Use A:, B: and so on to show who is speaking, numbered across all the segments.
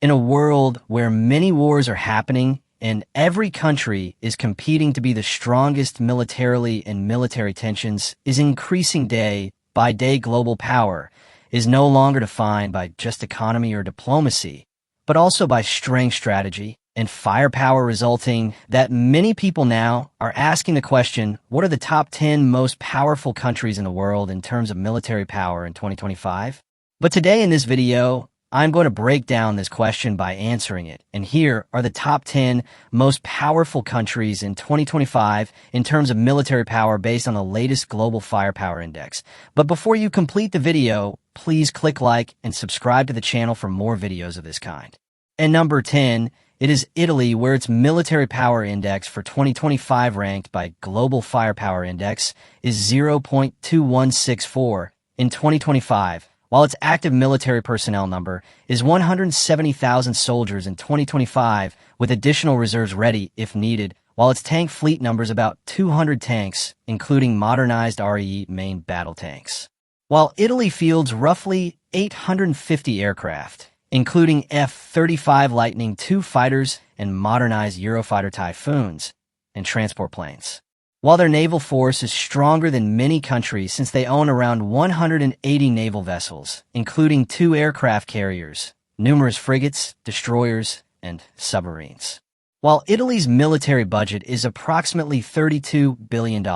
A: In a world where many wars are happening and every country is competing to be the strongest militarily, and military tensions is increasing day by day, global power is no longer defined by just economy or diplomacy, but also by strength, strategy, and firepower, resulting that many people now are asking the question, what are the top 10 most powerful countries in the world in terms of military power in 2025? But today in this video, I'm going to break down this question by answering it, and here are the top 10 most powerful countries in 2025 in terms of military power based on the latest Global Firepower Index. But before you complete the video, please click like and subscribe to the channel for more videos of this kind. And number 10, it is Italy, where its military power index for 2025 ranked by Global Firepower Index is 0.2164 in 2025. While its active military personnel number is 170,000 soldiers in 2025, with additional reserves ready if needed, while its tank fleet numbers about 200 tanks, including modernized RE main battle tanks. While Italy fields roughly 850 aircraft, including F-35 Lightning II fighters and modernized Eurofighter Typhoons and transport planes. While their naval force is stronger than many countries since they own around 180 naval vessels, including 2 aircraft carriers, numerous frigates, destroyers, and submarines. While Italy's military budget is approximately $32 billion,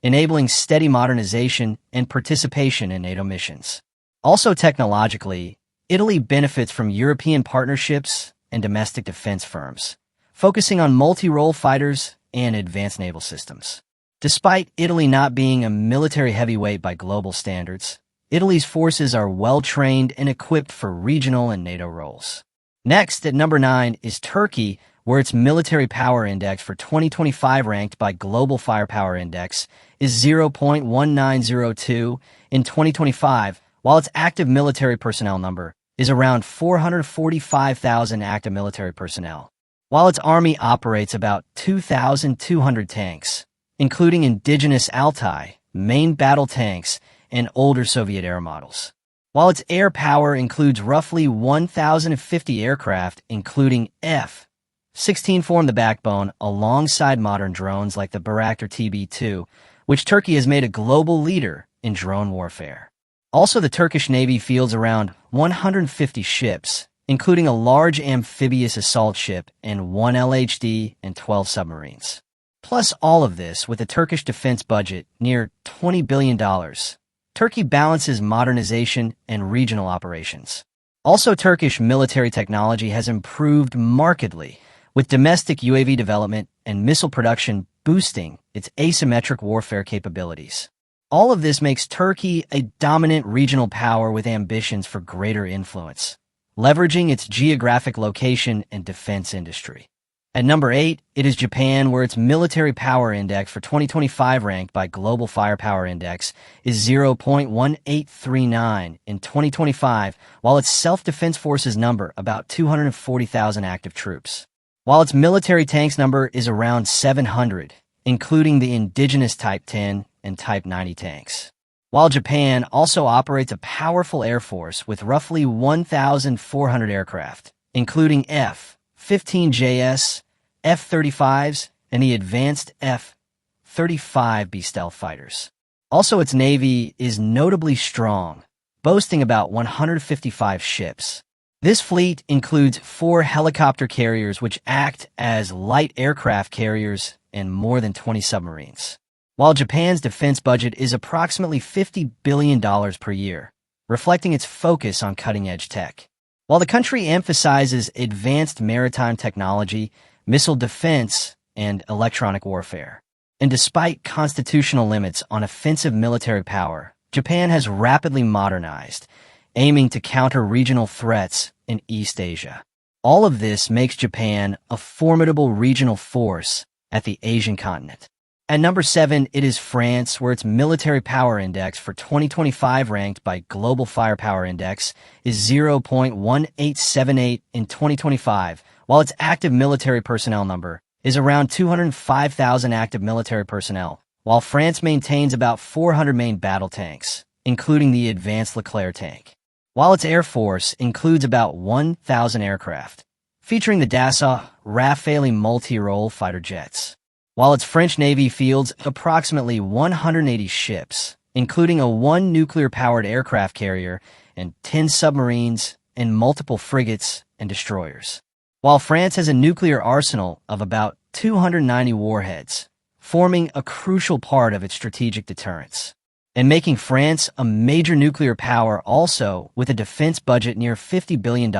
A: enabling steady modernization and participation in NATO missions. Also technologically, Italy benefits from European partnerships and domestic defense firms, focusing on multi-role fighters and advanced naval systems. Despite Italy not being a military heavyweight by global standards, Italy's forces are well-trained and equipped for regional and NATO roles. Next, at number 9, is Turkey, where its military power index for 2025 ranked by Global Firepower Index is 0.1902 in 2025, while its active military personnel number is around 445,000 active military personnel. While its army operates about 2,200 tanks, including indigenous Altai, main battle tanks, and older Soviet-era models. While its air power includes roughly 1,050 aircraft, including F-16 form the backbone alongside modern drones like the Bayraktar TB2, which Turkey has made a global leader in drone warfare. Also, the Turkish Navy fields around 150 ships, including a large amphibious assault ship and 1 LHD and 12 submarines. Plus all of this with a Turkish defense budget near $20 billion. Turkey balances modernization and regional operations. Also, Turkish military technology has improved markedly, with domestic UAV development and missile production boosting its asymmetric warfare capabilities. All of this makes Turkey a dominant regional power with ambitions for greater influence, leveraging its geographic location and defense industry. At number 8, it is Japan, where its military power index for 2025 ranked by Global Firepower Index is 0.1839 in 2025, while its self-defense forces number about 240,000 active troops. While its military tanks number is around 700, including the indigenous Type 10 and Type 90 tanks. While Japan also operates a powerful air force with roughly 1,400 aircraft, including F-15JS, F-35s, and the advanced F-35B stealth fighters. Also, its navy is notably strong, boasting about 155 ships. This fleet includes 4 helicopter carriers which act as light aircraft carriers and more than 20 submarines. While Japan's defense budget is approximately $50 billion per year, reflecting its focus on cutting-edge tech. While the country emphasizes advanced maritime technology, missile defense, and electronic warfare. And despite constitutional limits on offensive military power, Japan has rapidly modernized, aiming to counter regional threats in East Asia. All of this makes Japan a formidable regional force at the Asian continent. At number 7, it is France, where its military power index for 2025 ranked by Global Firepower Index is 0.1878 in 2025, while its active military personnel number is around 205,000 active military personnel, while France maintains about 400 main battle tanks, including the advanced Leclerc tank. while its Air Force includes about 1,000 aircraft, featuring the Dassault Rafale multi-role fighter jets, while its French Navy fields approximately 180 ships, including a 1 nuclear-powered aircraft carrier and 10 submarines and multiple frigates and destroyers, while France has a nuclear arsenal of about 290 warheads, forming a crucial part of its strategic deterrence, and making France a major nuclear power also with a defense budget near $50 billion.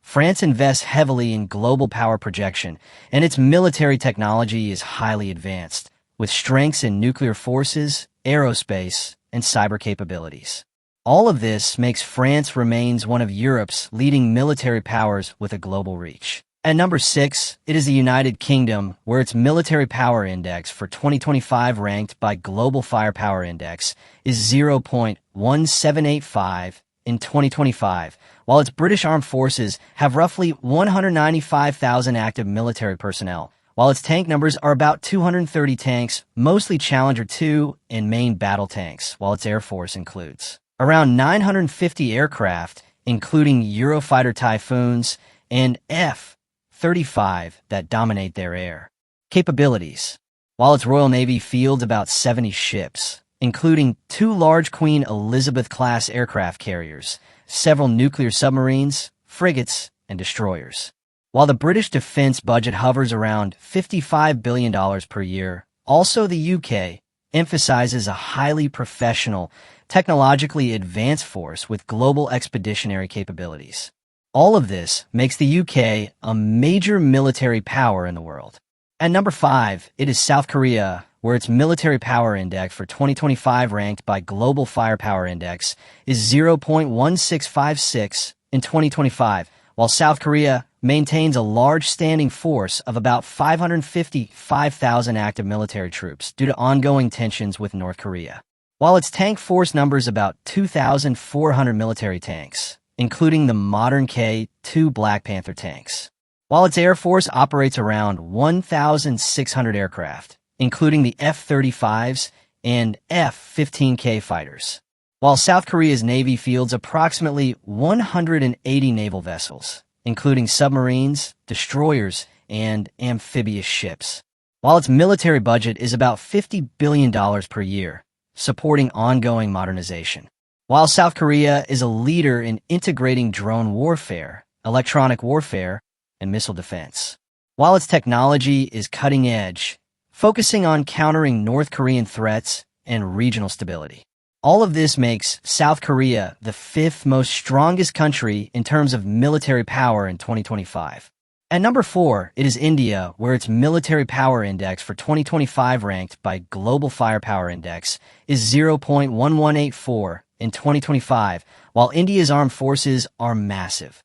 A: France invests heavily in global power projection, and its military technology is highly advanced, with strengths in nuclear forces, aerospace, and cyber capabilities. All of this makes France remains one of Europe's leading military powers with a global reach. At number 6, it is the United Kingdom, where its military power index for 2025 ranked by Global Firepower Index is 0.1785 in 2025, while its British Armed Forces have roughly 195,000 active military personnel, while its tank numbers are about 230 tanks, mostly Challenger 2 and main battle tanks, while its Air Force includes around 950 aircraft, including Eurofighter Typhoons and F-35 that dominate their air capabilities, while its Royal Navy fields about 70 ships, including 2 large Queen Elizabeth-class aircraft carriers, several nuclear submarines, frigates, and destroyers. While the British defense budget hovers around $55 billion per year, also the UK emphasizes a highly professional, technologically advanced force with global expeditionary capabilities. All of this makes the UK a major military power in the world. At number 5, it is South Korea, where its military power index for 2025 ranked by Global Firepower Index is 0.1656 in 2025, while South Korea maintains a large standing force of about 555,000 active military troops due to ongoing tensions with North Korea, while its tank force numbers about 2,400 military tanks, including the modern K-2 Black Panther tanks, while its Air Force operates around 1,600 aircraft, including the F-35s and F-15K fighters, while South Korea's Navy fields approximately 180 naval vessels, including submarines, destroyers, and amphibious ships, while its military budget is about $50 billion per year, supporting ongoing modernization. While South Korea is a leader in integrating drone warfare, electronic warfare, and missile defense, while its technology is cutting edge, focusing on countering North Korean threats and regional stability. All of this makes South Korea the 5th most strongest country in terms of military power in 2025. At number 4, it is India, where its military power index for 2025 ranked by Global Firepower Index is 0.1184 in 2025, while India's armed forces are massive.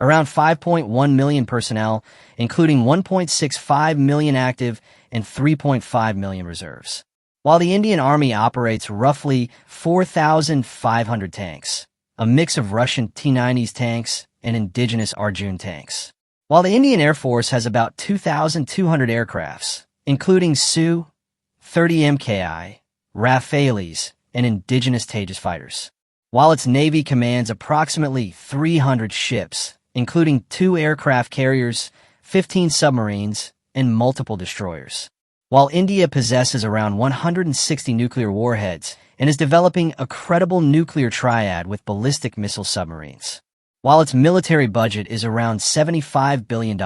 A: Around 5.1 million personnel, including 1.65 million active and 3.5 million reserves, while the Indian Army operates roughly 4,500 tanks, a mix of Russian T-90s tanks and indigenous Arjun tanks, while the Indian Air Force has about 2,200 aircrafts, including Su-30 MKI, Rafales, and indigenous Tejas fighters, while its Navy commands approximately 300 ships, including 2 aircraft carriers, 15 submarines, and multiple destroyers, while India possesses around 160 nuclear warheads and is developing a credible nuclear triad with ballistic missile submarines, while its military budget is around $75 billion,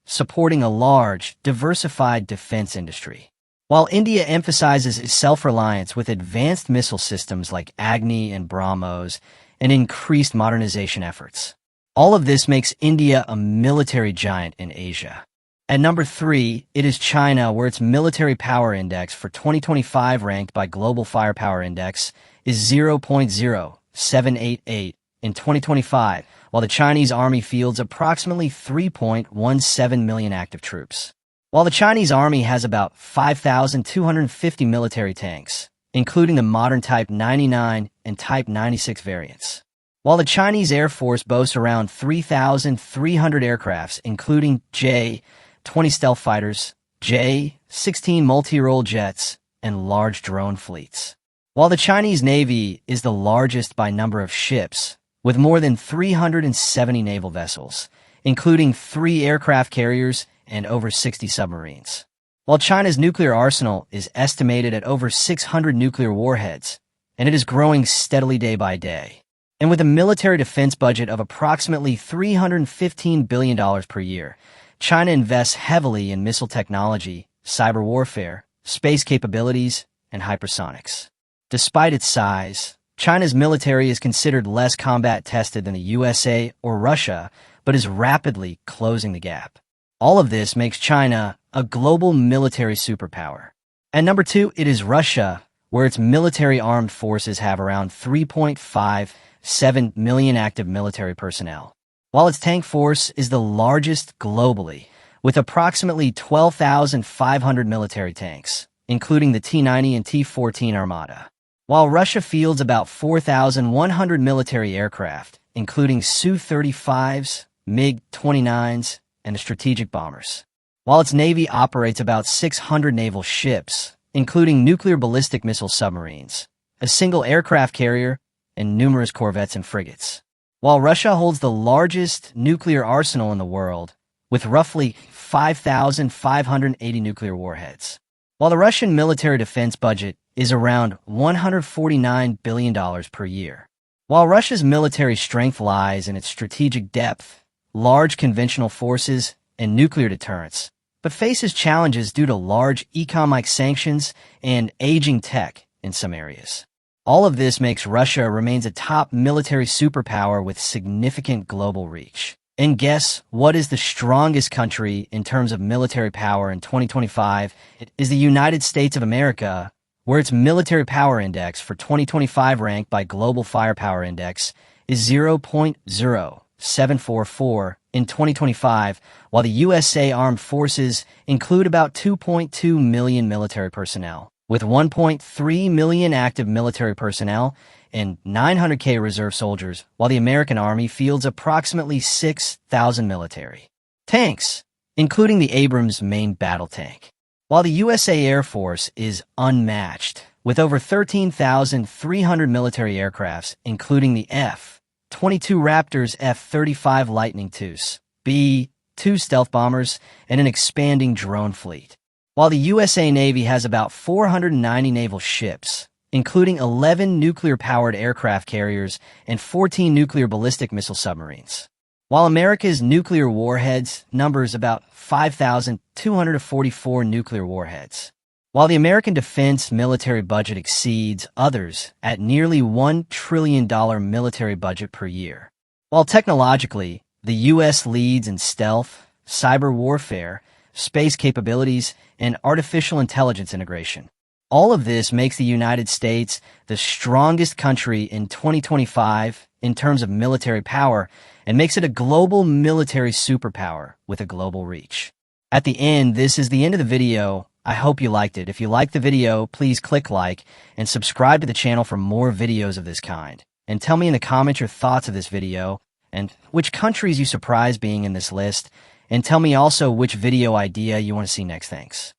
A: supporting a large, diversified defense industry. While India emphasizes its self-reliance with advanced missile systems like Agni and BrahMos and increased modernization efforts. All of this makes India a military giant in Asia. At number 3, it is China, where its military power index for 2025 ranked by Global Firepower Index is 0.0788 in 2025, while the Chinese Army fields approximately 3.17 million active troops. While the Chinese Army has about 5,250 military tanks, including the modern Type 99 and Type 96 variants. While the Chinese Air Force boasts around 3,300 aircrafts, including J-20 stealth fighters, J-16 multi-role jets, and large drone fleets. While the Chinese Navy is the largest by number of ships, with more than 370 naval vessels, including 3 aircraft carriers and over 60 submarines. While China's nuclear arsenal is estimated at over 600 nuclear warheads, and it is growing steadily day by day. And with a military defense budget of approximately $315 billion per year, China invests heavily in missile technology, cyber warfare, space capabilities, and hypersonics. Despite its size, China's military is considered less combat tested than the USA or Russia, but is rapidly closing the gap. All of this makes China a global military superpower. And number 2, it is Russia, where its military armed forces have around 3.57 million active military personnel, while its tank force is the largest globally, with approximately 12,500 military tanks, including the T-90 and T-14 Armada. While Russia fields about 4,100 military aircraft, including Su-35s, MiG-29s, and strategic bombers. While its Navy operates about 600 naval ships, including nuclear ballistic missile submarines, a single aircraft carrier, and numerous corvettes and frigates. While Russia holds the largest nuclear arsenal in the world, with roughly 5,580 nuclear warheads. While the Russian military defense budget is around $149 billion per year. While Russia's military strength lies in its strategic depth, large conventional forces, and nuclear deterrence, but faces challenges due to large economic sanctions and aging tech in some areas. All of this makes Russia remains a top military superpower with significant global reach. And guess what is the strongest country in terms of military power in 2025? It is the United States of America, where its military power index for 2025 ranked by Global Firepower Index is 0.0744 in 2025, while the USA Armed Forces include about 2.2 million military personnel, with 1.3 million active military personnel and 900K reserve soldiers, while the American Army fields approximately 6,000 military tanks, including the Abrams main battle tank. While the USA Air Force is unmatched, with over 13,300 military aircrafts, including the F-22 Raptors, F-35 Lightning IIs, B-2 stealth bombers, and an expanding drone fleet. While the USA Navy has about 490 naval ships, including 11 nuclear-powered aircraft carriers and 14 nuclear ballistic missile submarines. While America's nuclear warheads numbers about 5,244 nuclear warheads. While the American defense military budget exceeds others at nearly $1 trillion military budget per year. While technologically, the U.S. leads in stealth, cyber warfare, space capabilities, and artificial intelligence integration. All of this makes the United States the strongest country in 2025 in terms of military power and makes it a global military superpower with a global reach. At the end, this is the end of the video. I hope you liked it. If you liked the video, please click like and subscribe to the channel for more videos of this kind. And tell me in the comments your thoughts of this video and which countries you surprised being in this list. And tell me also which video idea you want to see next. Thanks.